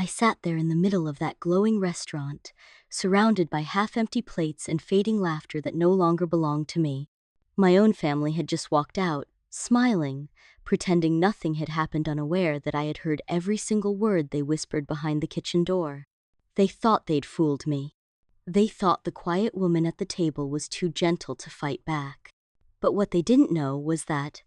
I sat there in the middle of that glowing restaurant, surrounded by half-empty plates and fading laughter that no longer belonged to me. My own family had just walked out, smiling, pretending nothing had happened, unaware that I had heard every single word they whispered behind the kitchen door. They thought they'd fooled me. They thought the quiet woman at the table was too gentle to fight back. But what they didn't know was that,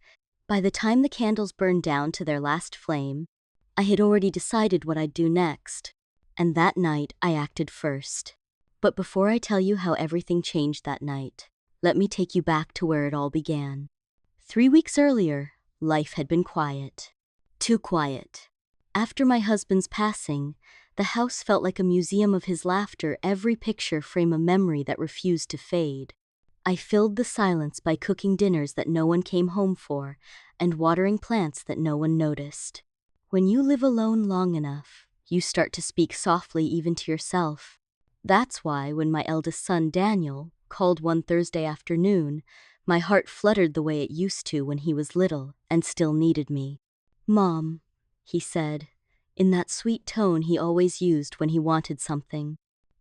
by the time the candles burned down to their last flame, I had already decided what I'd do next. And that night, I acted first. But before I tell you how everything changed that night, let me take you back to where it all began. 3 weeks earlier, life had been quiet. Too quiet. After my husband's passing, the house felt like a museum of his laughter, every picture frame a memory that refused to fade. I filled the silence by cooking dinners that no one came home for, and watering plants that no one noticed. When you live alone long enough, you start to speak softly even to yourself. That's why when my eldest son Daniel called one Thursday afternoon, my heart fluttered the way it used to when he was little and still needed me. "Mom," he said, in that sweet tone he always used when he wanted something.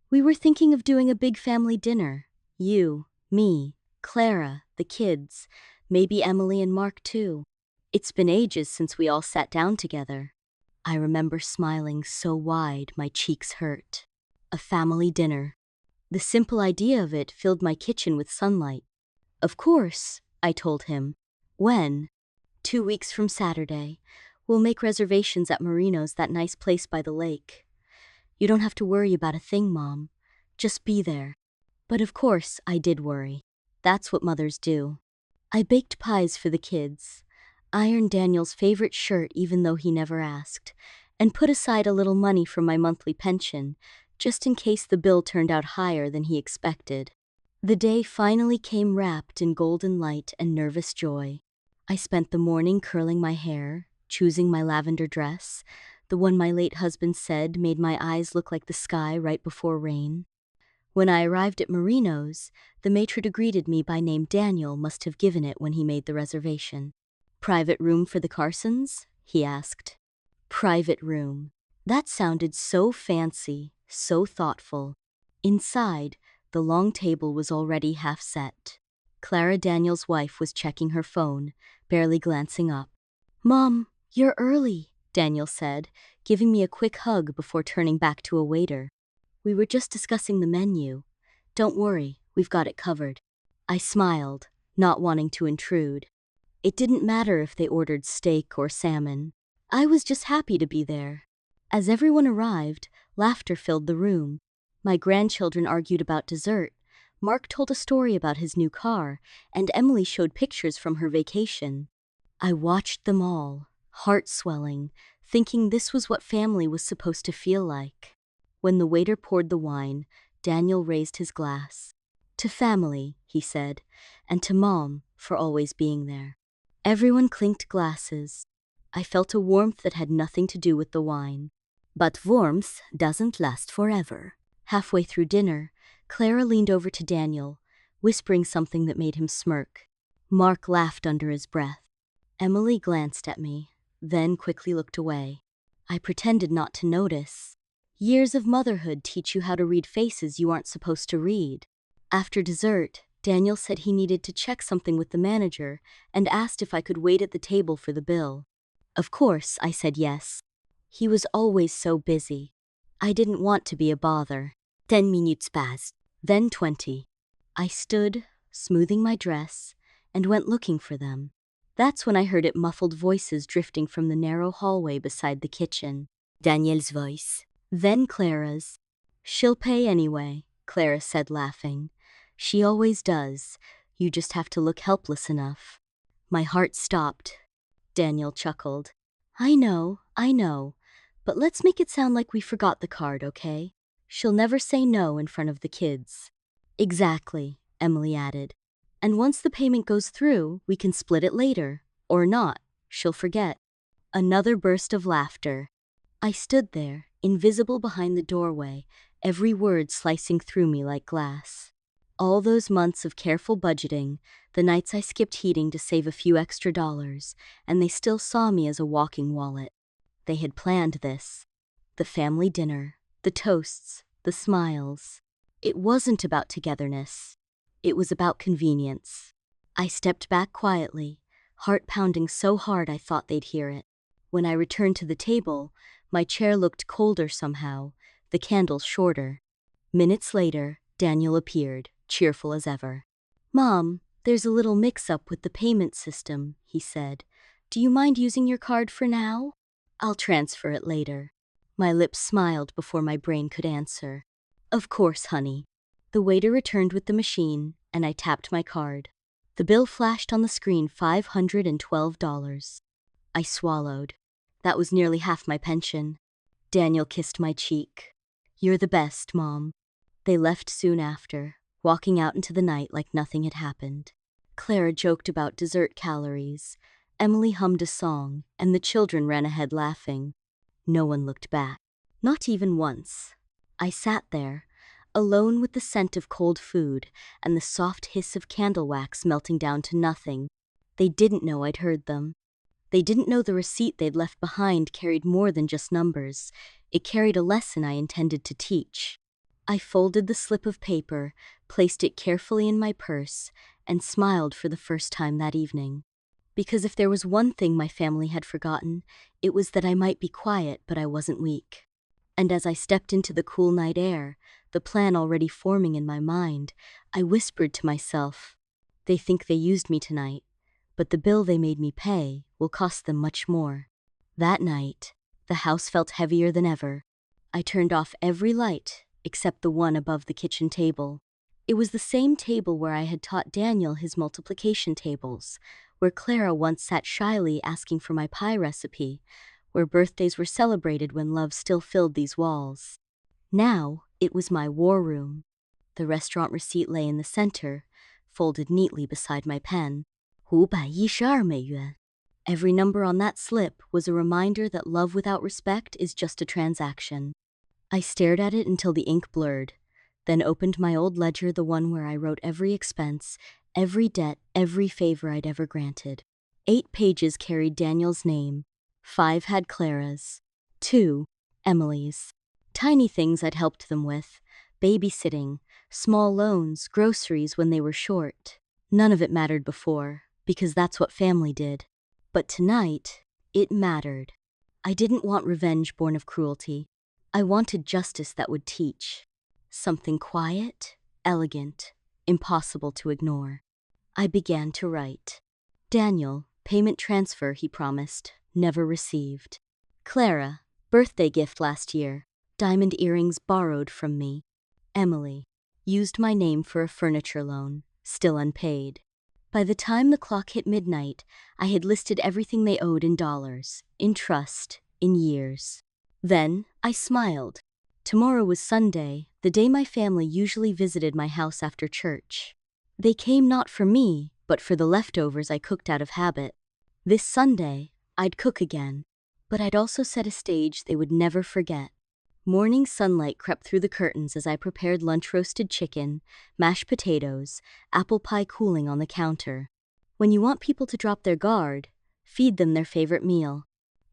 "We were thinking of doing a big family dinner. You, me, Clara, the kids, maybe Emily and Mark too. It's been ages since we all sat down together." I remember smiling so wide my cheeks hurt. A family dinner. The simple idea of it filled my kitchen with sunlight. "Of course," I told him. "When?" "2 weeks from Saturday. We'll make reservations at Marino's, that nice place by the lake. You don't have to worry about a thing, Mom. Just be there." But of course, I did worry. That's what mothers do. I baked pies for the kids, ironed Daniel's favorite shirt even though he never asked, and put aside a little money from my monthly pension, just in case the bill turned out higher than he expected. The day finally came, wrapped in golden light and nervous joy. I spent the morning curling my hair, choosing my lavender dress, the one my late husband said made my eyes look like the sky right before rain. When I arrived at Marino's, the maitre d' greeted me by name. Daniel must have given it when he made the reservation. "Private room for the Carsons?" he asked. Private room. That sounded so fancy, so thoughtful. Inside, the long table was already half set. Clara, Daniel's wife, was checking her phone, barely glancing up. "Mom, you're early," Daniel said, giving me a quick hug before turning back to a waiter. "We were just discussing the menu. Don't worry, we've got it covered." I smiled, not wanting to intrude. It didn't matter if they ordered steak or salmon. I was just happy to be there. As everyone arrived, laughter filled the room. My grandchildren argued about dessert, Mark told a story about his new car, and Emily showed pictures from her vacation. I watched them all, heart swelling, thinking this was what family was supposed to feel like. When the waiter poured the wine, Daniel raised his glass. "To family," he said, "and to Mom for always being there." Everyone clinked glasses. I felt a warmth that had nothing to do with the wine. But warmth doesn't last forever. Halfway through dinner, Clara leaned over to Daniel, whispering something that made him smirk. Mark laughed under his breath. Emily glanced at me, then quickly looked away. I pretended not to notice. Years of motherhood teach you how to read faces you aren't supposed to read. After dessert, Daniel said he needed to check something with the manager and asked if I could wait at the table for the bill. Of course, I said yes. He was always so busy. I didn't want to be a bother. 10 minutes passed, then 20. I stood, smoothing my dress, and went looking for them. That's when I heard it muffled voices drifting from the narrow hallway beside the kitchen. Daniel's voice. Then Clara's. "She'll pay anyway," Clara said, laughing. "She always does. You just have to look helpless enough." My heart stopped. Daniel chuckled. I know, but let's make it sound like we forgot the card, okay? She'll never say no in front of the kids." "Exactly," Emily added. "And once the payment goes through, we can split it later. Or not. She'll forget." Another burst of laughter. I stood there, invisible behind the doorway, every word slicing through me like glass. All those months of careful budgeting, the nights I skipped heating to save a few extra dollars, and they still saw me as a walking wallet. They had planned this. The family dinner, the toasts, the smiles. It wasn't about togetherness. It was about convenience. I stepped back quietly, heart pounding so hard I thought they'd hear it. When I returned to the table, my chair looked colder somehow, the candles shorter. Minutes later, Daniel appeared, cheerful as ever. "Mom, there's a little mix-up with the payment system," he said. "Do you mind using your card for now? I'll transfer it later." My lips smiled before my brain could answer. "Of course, honey." The waiter returned with the machine, and I tapped my card. The bill flashed on the screen, $512. I swallowed. That was nearly half my pension. Daniel kissed my cheek. "You're the best, Mom." They left soon after, walking out into the night like nothing had happened. Clara joked about dessert calories. Emily hummed a song, and the children ran ahead laughing. No one looked back. Not even once. I sat there, alone with the scent of cold food and the soft hiss of candle wax melting down to nothing. They didn't know I'd heard them. They didn't know the receipt they'd left behind carried more than just numbers. It carried a lesson I intended to teach. I folded the slip of paper, placed it carefully in my purse, and smiled for the first time that evening. Because if there was one thing my family had forgotten, it was that I might be quiet, but I wasn't weak. And as I stepped into the cool night air, the plan already forming in my mind, I whispered to myself, "They think they used me tonight, but the bill they made me pay will cost them much more." That night, the house felt heavier than ever. I turned off every light except the one above the kitchen table. It was the same table where I had taught Daniel his multiplication tables, where Clara once sat shyly asking for my pie recipe, where birthdays were celebrated when love still filled these walls. Now, it was my war room. The restaurant receipt lay in the center, folded neatly beside my pen. 512美元. Every number on that slip was a reminder that love without respect is just a transaction. I stared at it until the ink blurred, then opened my old ledger, the one where I wrote every expense, every debt, every favor I'd ever granted. 8 pages carried Daniel's name. 5 had Clara's. 2, Emily's. Tiny things I'd helped them with, babysitting, small loans, groceries when they were short. None of it mattered before, because that's what family did. But tonight, it mattered. I didn't want revenge born of cruelty. I wanted justice that would teach. Something quiet, elegant, impossible to ignore. I began to write. Daniel, payment transfer, he promised, never received. Clara, birthday gift last year, diamond earrings borrowed from me. Emily, used my name for a furniture loan, still unpaid. By the time the clock hit midnight, I had listed everything they owed in dollars, in trust, in years. Then I smiled. Tomorrow was Sunday, the day my family usually visited my house after church. They came not for me, but for the leftovers I cooked out of habit. This Sunday, I'd cook again, but I'd also set a stage they would never forget. Morning sunlight crept through the curtains as I prepared lunch: roasted chicken, mashed potatoes, apple pie cooling on the counter. When you want people to drop their guard, feed them their favorite meal.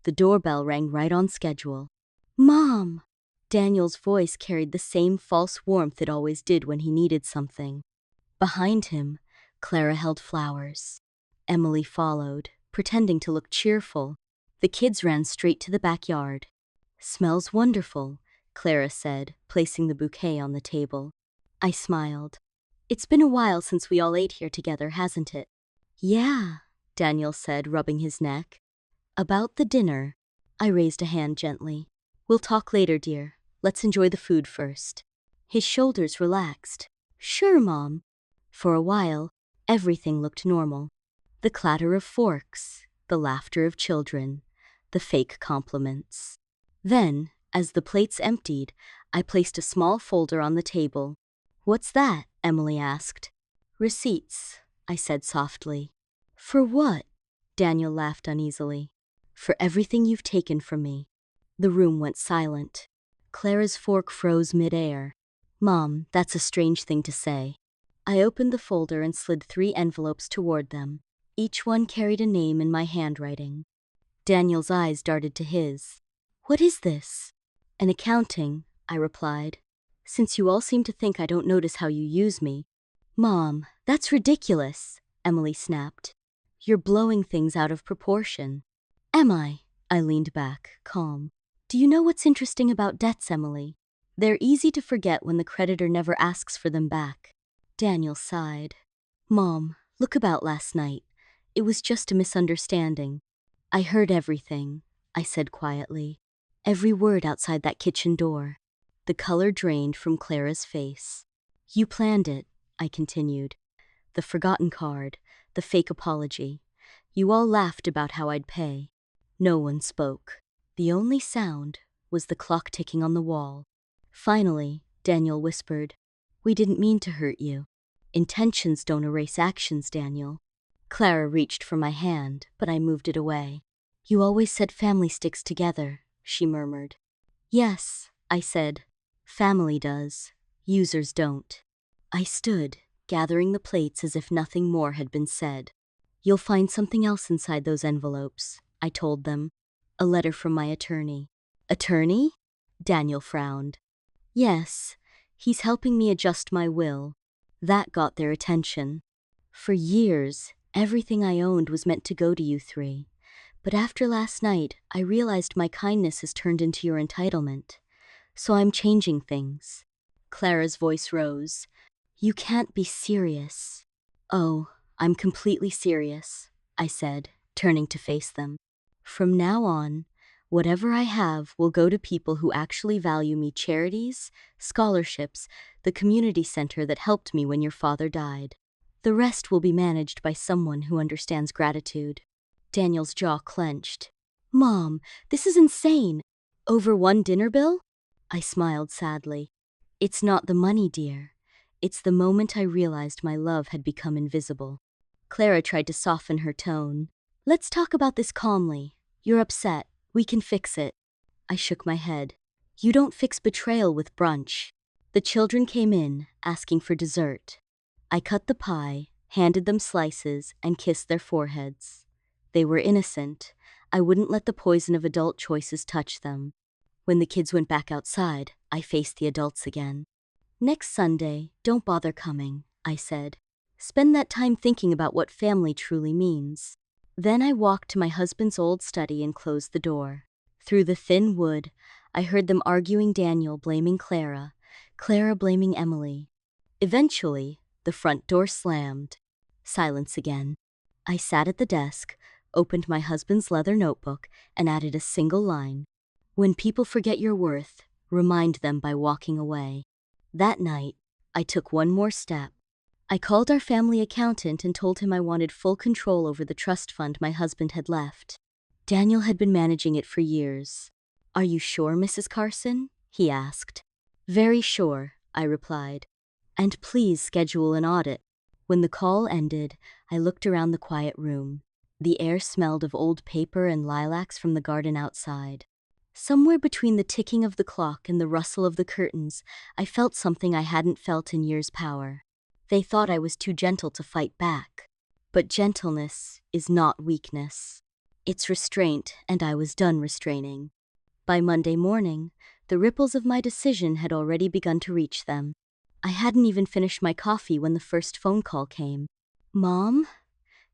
The doorbell rang right on schedule. "Mom!" Daniel's voice carried the same false warmth it always did when he needed something. Behind him, Clara held flowers. Emily followed, pretending to look cheerful. The kids ran straight to the backyard. "Smells wonderful," Clara said, placing the bouquet on the table. I smiled. "It's been a while since we all ate here together, hasn't it?" "Yeah," Daniel said, rubbing his neck. "About the dinner," I raised a hand gently. "We'll talk later, dear. Let's enjoy the food first." His shoulders relaxed. "Sure, Mom." For a while, everything looked normal. The clatter of forks, the laughter of children, the fake compliments. Then, as the plates emptied, I placed a small folder on the table. "What's that?" Emily asked. "Receipts," I said softly. "For what?" Daniel laughed uneasily. "For everything you've taken from me." The room went silent. Clara's fork froze mid-air. "Mom, that's a strange thing to say." I opened the folder and slid 3 envelopes toward them. Each one carried a name in my handwriting. Daniel's eyes darted to his. "What is this?" "In accounting," I replied. "Since you all seem to think I don't notice how you use me." "Mom, that's ridiculous," Emily snapped. "You're blowing things out of proportion." "Am I?" I leaned back, calm. "Do you know what's interesting about debts, Emily? They're easy to forget when the creditor never asks for them back." Daniel sighed. "Mom, look about last night. It was just a misunderstanding." "I heard everything," I said quietly. "Every word outside that kitchen door." The color drained from Clara's face. "You planned it," I continued. "The forgotten card, the fake apology. You all laughed about how I'd pay." No one spoke. The only sound was the clock ticking on the wall. Finally, Daniel whispered, "We didn't mean to hurt you." "Intentions don't erase actions, Daniel." Clara reached for my hand, but I moved it away. "You always said family sticks together," she murmured. "Yes," I said. "Family does. Users don't." I stood, gathering the plates as if nothing more had been said. "You'll find something else inside those envelopes," I told them. "A letter from my attorney." "Attorney?" Daniel frowned. "Yes, he's helping me adjust my will." That got their attention. "For years, everything I owned was meant to go to you three. But after last night, I realized my kindness has turned into your entitlement. So I'm changing things." Clara's voice rose. "You can't be serious." "Oh, I'm completely serious," I said, turning to face them. "From now on, whatever I have will go to people who actually value me: charities, scholarships, the community center that helped me when your father died. The rest will be managed by someone who understands gratitude." Daniel's jaw clenched. "Mom, this is insane. Over one dinner bill?" I smiled sadly. "It's not the money, dear. It's the moment I realized my love had become invisible." Clara tried to soften her tone. "Let's talk about this calmly. You're upset. We can fix it." I shook my head. "You don't fix betrayal with brunch." The children came in, asking for dessert. I cut the pie, handed them slices, and kissed their foreheads. They were innocent. I wouldn't let the poison of adult choices touch them. When the kids went back outside, I faced the adults again. "Next Sunday, don't bother coming," I said. "Spend that time thinking about what family truly means." Then I walked to my husband's old study and closed the door. Through the thin wood, I heard them arguing, Daniel blaming Clara, Clara blaming Emily. Eventually, the front door slammed. Silence again. I sat at the desk, opened my husband's leather notebook, and added a single line. "When people forget your worth, remind them by walking away." That night, I took one more step. I called our family accountant and told him I wanted full control over the trust fund my husband had left. Daniel had been managing it for years. "Are you sure, Mrs. Carson?" he asked. "Very sure," I replied. "And please schedule an audit." When the call ended, I looked around the quiet room. The air smelled of old paper and lilacs from the garden outside. Somewhere between the ticking of the clock and the rustle of the curtains, I felt something I hadn't felt in years. Power. They thought I was too gentle to fight back. But gentleness is not weakness. It's restraint, and I was done restraining. By Monday morning, the ripples of my decision had already begun to reach them. I hadn't even finished my coffee when the first phone call came. "Mom?"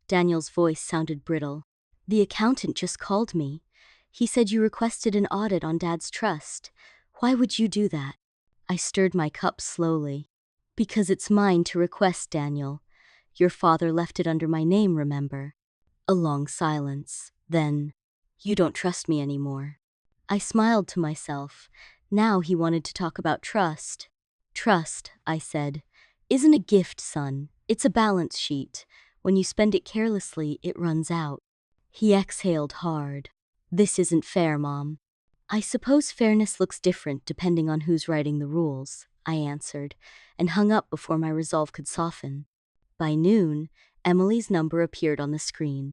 Daniel's voice sounded brittle. "The accountant just called me. He said you requested an audit on Dad's trust. Why would you do that?" I stirred my cup slowly. "Because it's mine to request, Daniel. Your father left it under my name, remember?" A long silence. Then, "You don't trust me anymore." I smiled to myself. Now he wanted to talk about trust. "Trust," I said, "isn't a gift, son. It's a balance sheet. When you spend it carelessly, it runs out." He exhaled hard. "This isn't fair, Mom." "I suppose fairness looks different depending on who's writing the rules," I answered, and hung up before my resolve could soften. By noon, Emily's number appeared on the screen.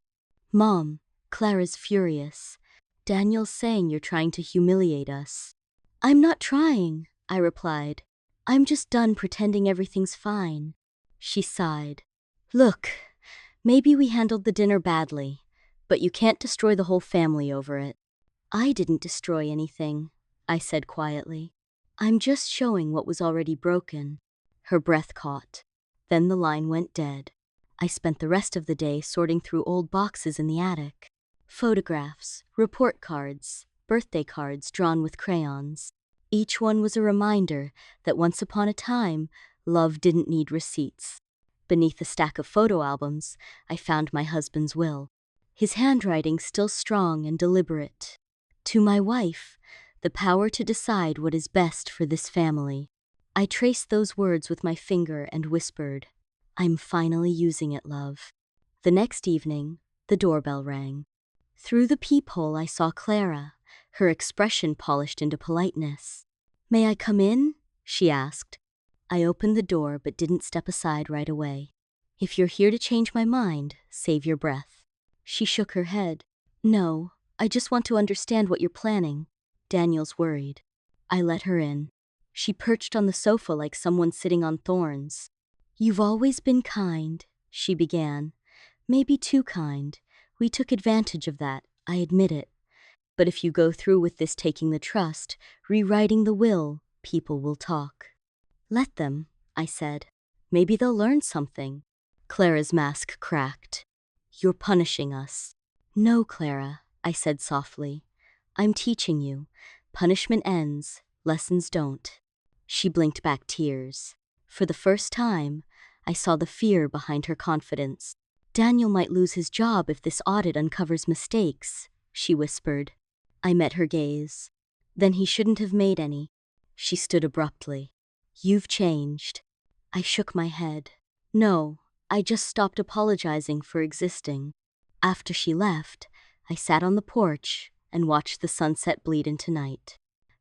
"Mom, Clara's furious. Daniel's saying you're trying to humiliate us." "I'm not trying," I replied. "I'm just done pretending everything's fine." She sighed. "Look, maybe we handled the dinner badly, but you can't destroy the whole family over it." "I didn't destroy anything," I said quietly. I'm just showing what was already broken. Her breath caught. Then the line went dead. I spent the rest of the day sorting through old boxes in the attic. Photographs, report cards, birthday cards drawn with crayons. Each one was a reminder that once upon a time, love didn't need receipts. Beneath a stack of photo albums, I found my husband's will. His handwriting still strong and deliberate. To my wife, the power to decide what is best for this family. I traced those words with my finger and whispered, I'm finally using it, love. The next evening, the doorbell rang. Through the peephole I saw Clara, her expression polished into politeness. May I come in? She asked. I opened the door but didn't step aside right away. If you're here to change my mind, save your breath. She shook her head. No, I just want to understand what you're planning. Daniel's worried. I let her in. She perched on the sofa like someone sitting on thorns. You've always been kind, she began. Maybe too kind. We took advantage of that, I admit it. But if you go through with this taking the trust, rewriting the will, people will talk. Let them, I said. Maybe they'll learn something. Clara's mask cracked. You're punishing us. No, Clara, I said softly. I'm teaching you. Punishment ends, lessons don't. She blinked back tears. For the first time, I saw the fear behind her confidence. Daniel might lose his job if this audit uncovers mistakes, she whispered. I met her gaze. Then he shouldn't have made any. She stood abruptly. You've changed. I shook my head. No, I just stopped apologizing for existing. After she left, I sat on the porch and watched the sunset bleed into night.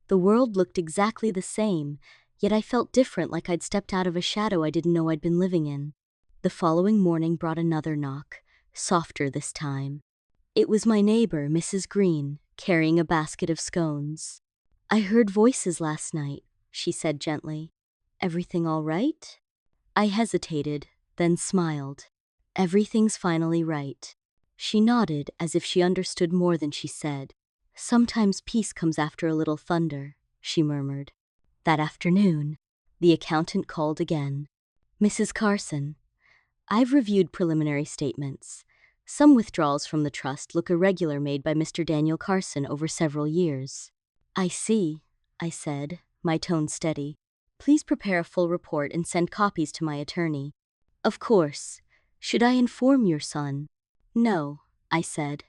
The world looked exactly the same, yet I felt different, like I'd stepped out of a shadow I didn't know I'd been living in. The following morning brought another knock, softer this time. It was my neighbor, Mrs. Green, carrying a basket of scones. I heard voices last night, she said gently. Everything all right? I hesitated, then smiled. Everything's finally right. She nodded as if she understood more than she said. Sometimes peace comes after a little thunder, she murmured. That afternoon, the accountant called again. Mrs. Carson, I've reviewed preliminary statements. Some withdrawals from the trust look irregular, made by Mr. Daniel Carson over several years. I see, I said, my tone steady. Please prepare a full report and send copies to my attorney. Of course. Should I inform your son? No, I said.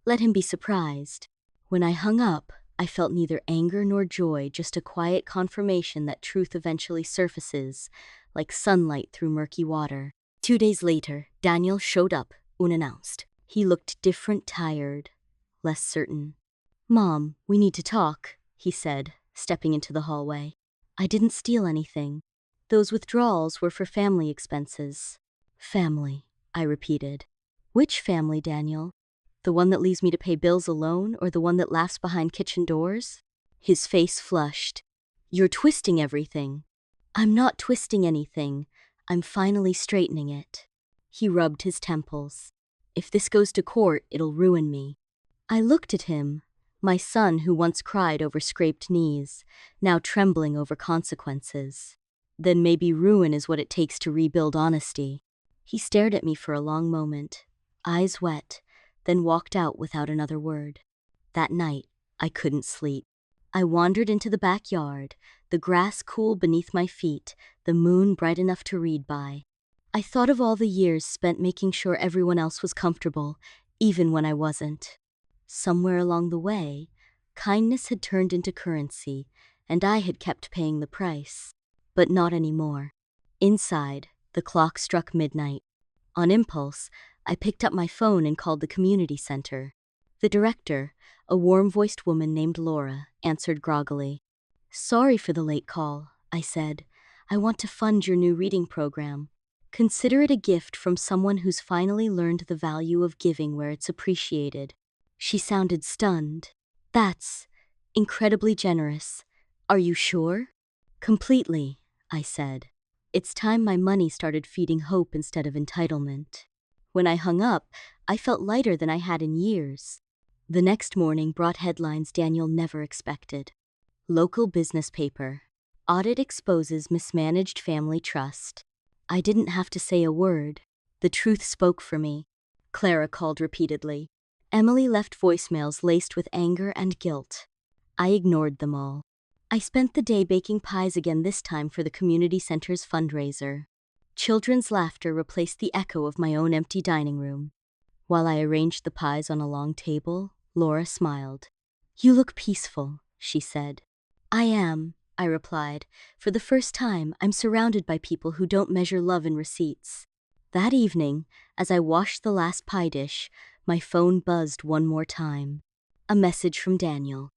Let him be surprised. When I hung up, I felt neither anger nor joy, just a quiet confirmation that truth eventually surfaces, like sunlight through murky water. 2 days later, Daniel showed up, unannounced. He looked different, tired, less certain. Mom, we need to talk, he said, stepping into the hallway. I didn't steal anything. Those withdrawals were for family expenses. Family, I repeated. Which family, Daniel? The one that leaves me to pay bills alone, or the one that laughs behind kitchen doors? His face flushed. You're twisting everything. I'm not twisting anything. I'm finally straightening it. He rubbed his temples. If this goes to court, it'll ruin me. I looked at him, my son who once cried over scraped knees, now trembling over consequences. Then maybe ruin is what it takes to rebuild honesty. He stared at me for a long moment, eyes wet, then walked out without another word. That night, I couldn't sleep. I wandered into the backyard, the grass cool beneath my feet, the moon bright enough to read by. I thought of all the years spent making sure everyone else was comfortable, even when I wasn't. Somewhere along the way, kindness had turned into currency, and I had kept paying the price. But not anymore. Inside, the clock struck midnight. On impulse, I picked up my phone and called the community center. The director, a warm-voiced woman named Laura, answered groggily. Sorry for the late call, I said. I want to fund your new reading program. Consider it a gift from someone who's finally learned the value of giving where it's appreciated. She sounded stunned. That's incredibly generous. Are you sure? Completely, I said. It's time my money started feeding hope instead of entitlement. When I hung up, I felt lighter than I had in years. The next morning brought headlines Daniel never expected. Local business paper. Audit exposes mismanaged family trust. I didn't have to say a word. The truth spoke for me. Clara called repeatedly. Emily left voicemails laced with anger and guilt. I ignored them all. I spent the day baking pies again, this time for the community center's fundraiser. Children's laughter replaced the echo of my own empty dining room. While I arranged the pies on a long table, Laura smiled. "You look peaceful," she said. "I am," I replied. "For the first time, I'm surrounded by people who don't measure love in receipts." That evening, as I washed the last pie dish, my phone buzzed one more time. A message from Daniel.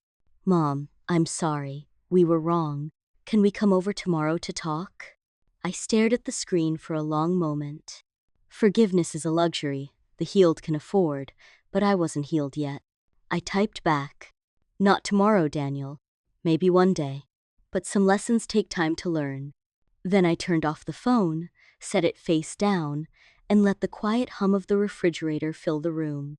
"Mom, I'm sorry. We were wrong. Can we come over tomorrow to talk?" I stared at the screen for a long moment. Forgiveness is a luxury the healed can afford, but I wasn't healed yet. I typed back, "Not tomorrow, Daniel. Maybe one day. But some lessons take time to learn." Then I turned off the phone, set it face down, and let the quiet hum of the refrigerator fill the room.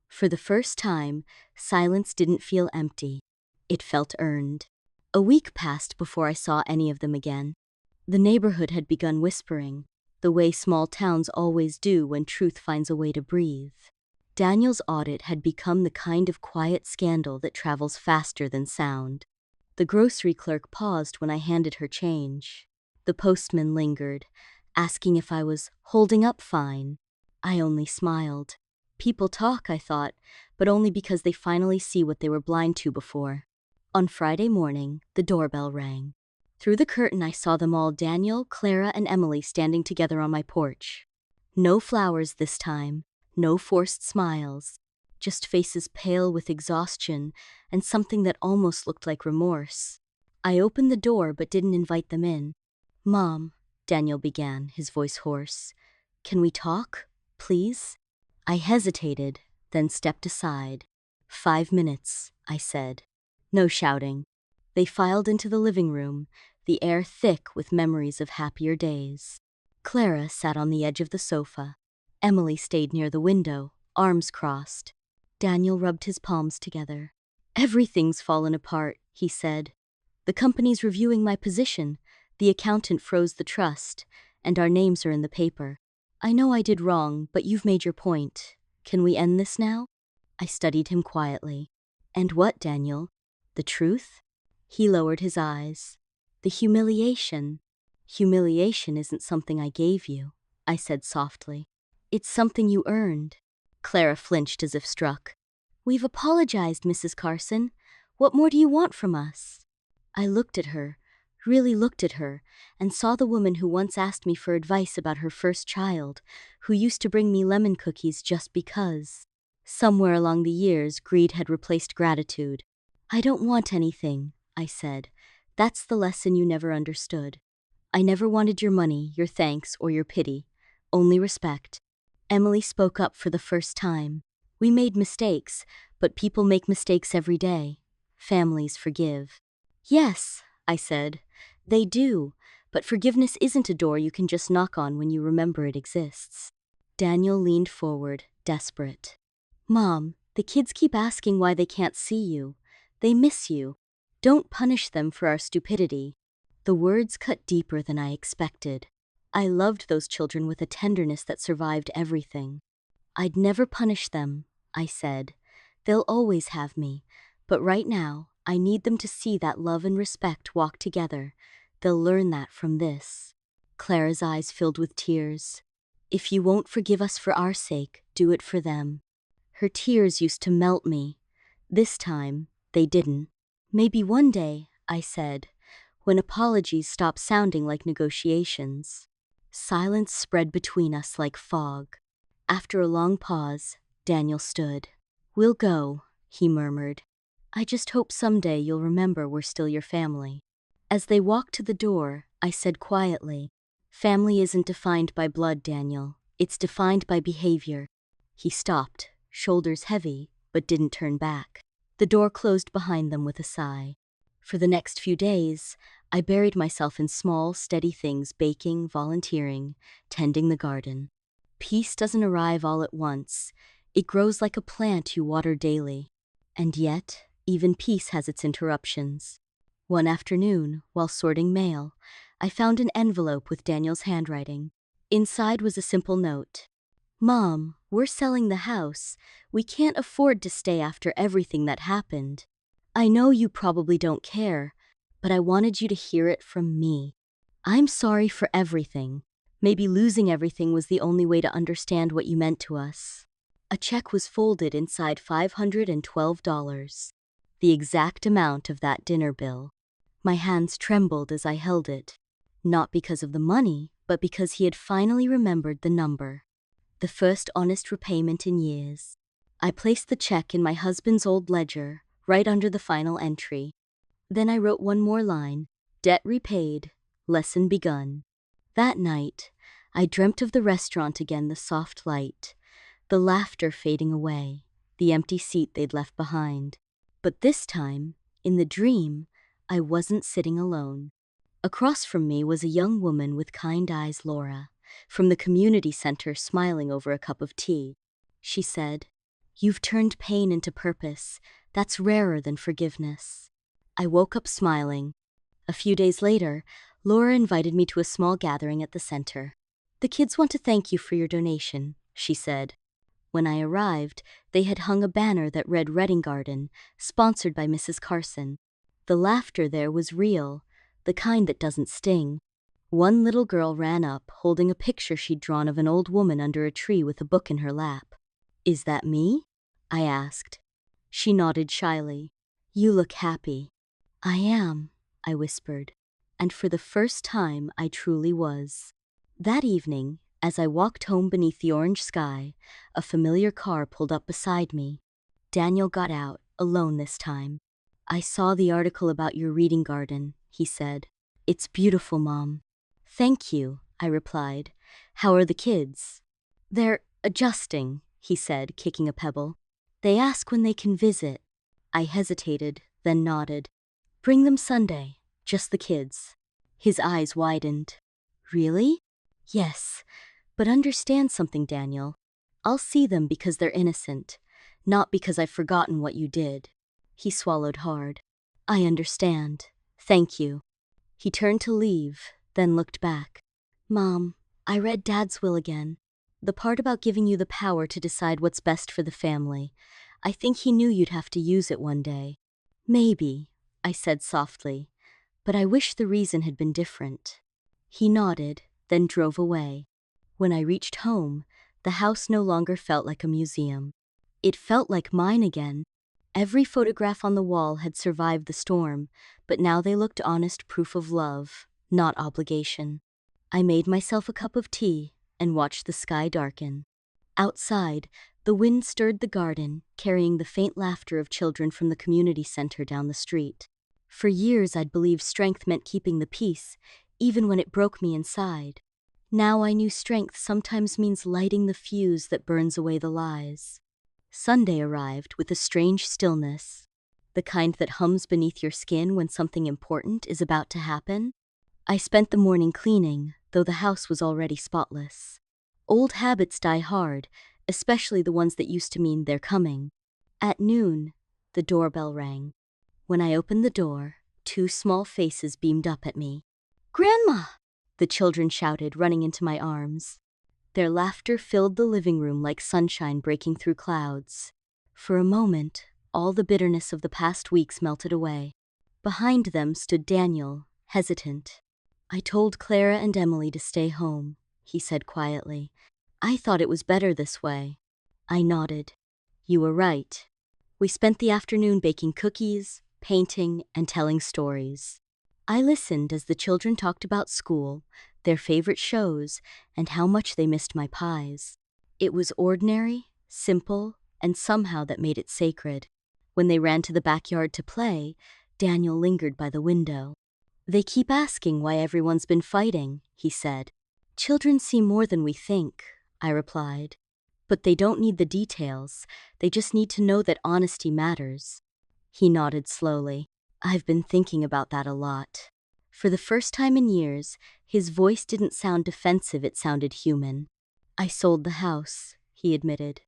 For the first time, silence didn't feel empty. It felt earned. A week passed before I saw any of them again. The neighborhood had begun whispering, the way small towns always do when truth finds a way to breathe. Daniel's audit had become the kind of quiet scandal that travels faster than sound. The grocery clerk paused when I handed her change. The postman lingered, asking if I was holding up fine. I only smiled. People talk, I thought, but only because they finally see what they were blind to before. On Friday morning, the doorbell rang. Through the curtain I saw them all, Daniel, Clara, and Emily, standing together on my porch. No flowers this time, no forced smiles, just faces pale with exhaustion and something that almost looked like remorse. I opened the door but didn't invite them in. "Mom," Daniel began, his voice hoarse, "can we talk, please?" I hesitated, then stepped aside. "5 minutes," I said. No shouting. They filed into the living room, the air thick with memories of happier days. Clara sat on the edge of the sofa. Emily stayed near the window, arms crossed. Daniel rubbed his palms together. "Everything's fallen apart," he said. "The company's reviewing my position, the accountant froze the trust, and our names are in the paper. I know I did wrong, but you've made your point. Can we end this now?" I studied him quietly. "And what, Daniel? The truth?" He lowered his eyes. "The humiliation." "Humiliation isn't something I gave you," I said softly. "It's something you earned." Clara flinched as if struck. "We've apologized, Mrs. Carson. What more do you want from us?" I looked at her, really looked at her, and saw the woman who once asked me for advice about her first child, who used to bring me lemon cookies just because. Somewhere along the years, greed had replaced gratitude. "I don't want anything," I said. "That's the lesson you never understood. I never wanted your money, your thanks, or your pity. Only respect." Emily spoke up for the first time. "We made mistakes, but people make mistakes every day. Families forgive." "Yes," I said, "they do, but forgiveness isn't a door you can just knock on when you remember it exists." Daniel leaned forward, desperate. "Mom, the kids keep asking why they can't see you. They miss you. Don't punish them for our stupidity." The words cut deeper than I expected. I loved those children with a tenderness that survived everything. "I'd never punish them," I said. "They'll always have me, but right now, I need them to see that love and respect walk together. They'll learn that from this." Clara's eyes filled with tears. "If you won't forgive us for our sake, do it for them." Her tears used to melt me. This time, they didn't. "Maybe one day," I said, "when apologies stop sounding like negotiations." Silence spread between us like fog. After a long pause, Daniel stood. "We'll go," he murmured. "I just hope someday you'll remember we're still your family." As they walked to the door, I said quietly, "Family isn't defined by blood, Daniel. It's defined by behavior." He stopped, shoulders heavy, but didn't turn back. The door closed behind them with a sigh. For the next few days, I buried myself in small, steady things: baking, volunteering, tending the garden. Peace doesn't arrive all at once. It grows like a plant you water daily. And yet, even peace has its interruptions. One afternoon, while sorting mail, I found an envelope with Daniel's handwriting. Inside was a simple note. Mom, we're selling the house. We can't afford to stay after everything that happened. I know you probably don't care, but I wanted you to hear it from me. I'm sorry for everything. Maybe losing everything was the only way to understand what you meant to us. A check was folded inside $512, the exact amount of that dinner bill. My hands trembled as I held it, not because of the money, but because he had finally remembered the number. The first honest repayment in years. I placed the check in my husband's old ledger, right under the final entry. Then I wrote one more line, debt repaid, lesson begun. That night, I dreamt of the restaurant again, the soft light, the laughter fading away, the empty seat they'd left behind. But this time, in the dream, I wasn't sitting alone. Across from me was a young woman with kind eyes, Laura, from the community center, smiling over a cup of tea. She said, "You've turned pain into purpose. That's rarer than forgiveness." I woke up smiling. A few days later, Laura invited me to a small gathering at the center. "The kids want to thank you for your donation," she said. When I arrived, they had hung a banner that read Reading Garden, sponsored by Mrs. Carson. The laughter there was real, the kind that doesn't sting. One little girl ran up, holding a picture she'd drawn of an old woman under a tree with a book in her lap. "Is that me?" I asked. She nodded shyly. "You look happy." "I am," I whispered. And for the first time, I truly was. That evening, as I walked home beneath the orange sky, a familiar car pulled up beside me. Daniel got out, alone this time. "I saw the article about your reading garden," he said. "It's beautiful, Mom." "Thank you," I replied. "How are the kids?" "They're adjusting," he said, kicking a pebble. "They ask when they can visit." I hesitated, then nodded. "Bring them Sunday, just the kids." His eyes widened. "Really?" "Yes, but understand something, Daniel. I'll see them because they're innocent, not because I've forgotten what you did." He swallowed hard. "I understand. Thank you." He turned to leave, then looked back. "Mom, I read Dad's will again. The part about giving you the power to decide what's best for the family. I think he knew you'd have to use it one day." "Maybe," I said softly, "but I wish the reason had been different." He nodded, then drove away. When I reached home, the house no longer felt like a museum. It felt like mine again. Every photograph on the wall had survived the storm, but now they looked honest proof of love, not obligation. I made myself a cup of tea and watched the sky darken. Outside, the wind stirred the garden, carrying the faint laughter of children from the community center down the street. For years I'd believed strength meant keeping the peace, even when it broke me inside. Now I knew strength sometimes means lighting the fuse that burns away the lies. Sunday arrived with a strange stillness, the kind that hums beneath your skin when something important is about to happen. I spent the morning cleaning, though the house was already spotless. Old habits die hard, especially the ones that used to mean they're coming. At noon, the doorbell rang. When I opened the door, two small faces beamed up at me. "Grandma!" the children shouted, running into my arms. Their laughter filled the living room like sunshine breaking through clouds. For a moment, all the bitterness of the past weeks melted away. Behind them stood Daniel, hesitant. "I told Clara and Emily to stay home," he said quietly. "I thought it was better this way." I nodded. "You were right." We spent the afternoon baking cookies, painting, and telling stories. I listened as the children talked about school, their favorite shows, and how much they missed my pies. It was ordinary, simple, and somehow that made it sacred. When they ran to the backyard to play, Daniel lingered by the window. "They keep asking why everyone's been fighting," he said. "Children see more than we think," I replied. "But they don't need the details. They just need to know that honesty matters." He nodded slowly. "I've been thinking about that a lot." For the first time in years, his voice didn't sound defensive, it sounded human. "I sold the house," he admitted.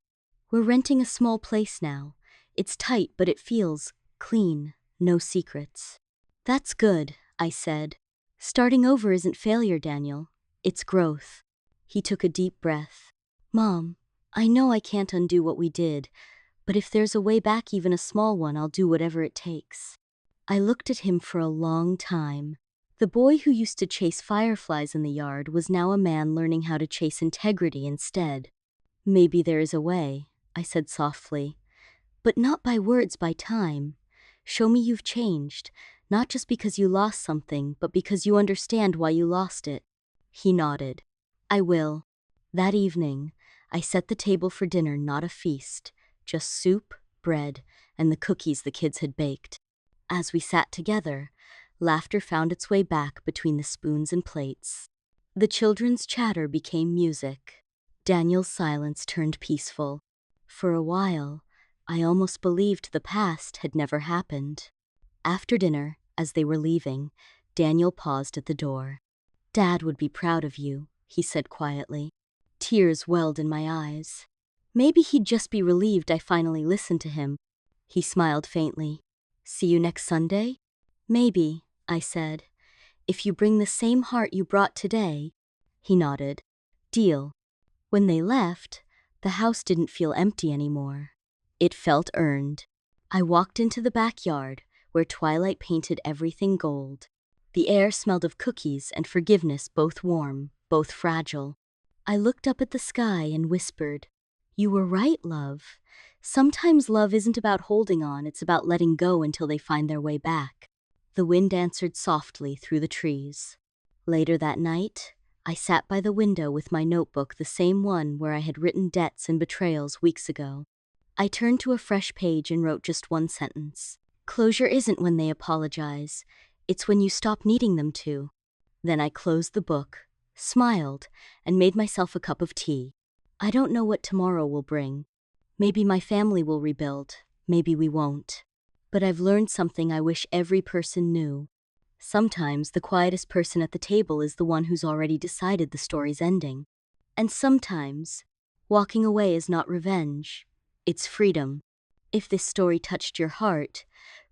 "We're renting a small place now. It's tight, but it feels clean, no secrets." That's good, I said. Starting over isn't failure, Daniel. It's growth. He took a deep breath. Mom, I know I can't undo what we did, but if there's a way back, even a small one, I'll do whatever it takes. I looked at him for a long time. The boy who used to chase fireflies in the yard was now a man learning how to chase integrity instead. Maybe there is a way, I said softly. But not by words, by time. Show me you've changed, not just because you lost something, but because you understand why you lost it. He nodded. I will. That evening, I set the table for dinner, not a feast, just soup, bread, and the cookies the kids had baked. As we sat together, laughter found its way back between the spoons and plates. The children's chatter became music. Daniel's silence turned peaceful. For a while, I almost believed the past had never happened. After dinner, as they were leaving, Daniel paused at the door. Dad would be proud of you, he said quietly. Tears welled in my eyes. Maybe he'd just be relieved I finally listened to him. He smiled faintly. See you next Sunday? Maybe, I said. If you bring the same heart you brought today. He nodded. Deal. When they left, the house didn't feel empty anymore. It felt earned. I walked into the backyard, where twilight painted everything gold. The air smelled of cookies and forgiveness, both warm, both fragile. I looked up at the sky and whispered, You were right, love. Sometimes love isn't about holding on, it's about letting go until they find their way back. The wind answered softly through the trees. Later that night, I sat by the window with my notebook, the same one where I had written debts and betrayals weeks ago. I turned to a fresh page and wrote just one sentence. Closure isn't when they apologize. It's when you stop needing them to. Then I closed the book, smiled, and made myself a cup of tea. I don't know what tomorrow will bring. Maybe my family will rebuild. Maybe we won't. But I've learned something I wish every person knew. Sometimes the quietest person at the table is the one who's already decided the story's ending. And sometimes, walking away is not revenge. It's freedom. If this story touched your heart,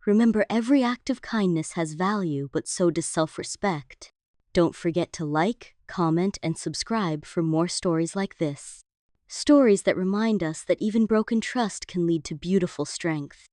remember every act of kindness has value, but so does self-respect. Don't forget to like, comment, and subscribe for more stories like this. Stories that remind us that even broken trust can lead to beautiful strength.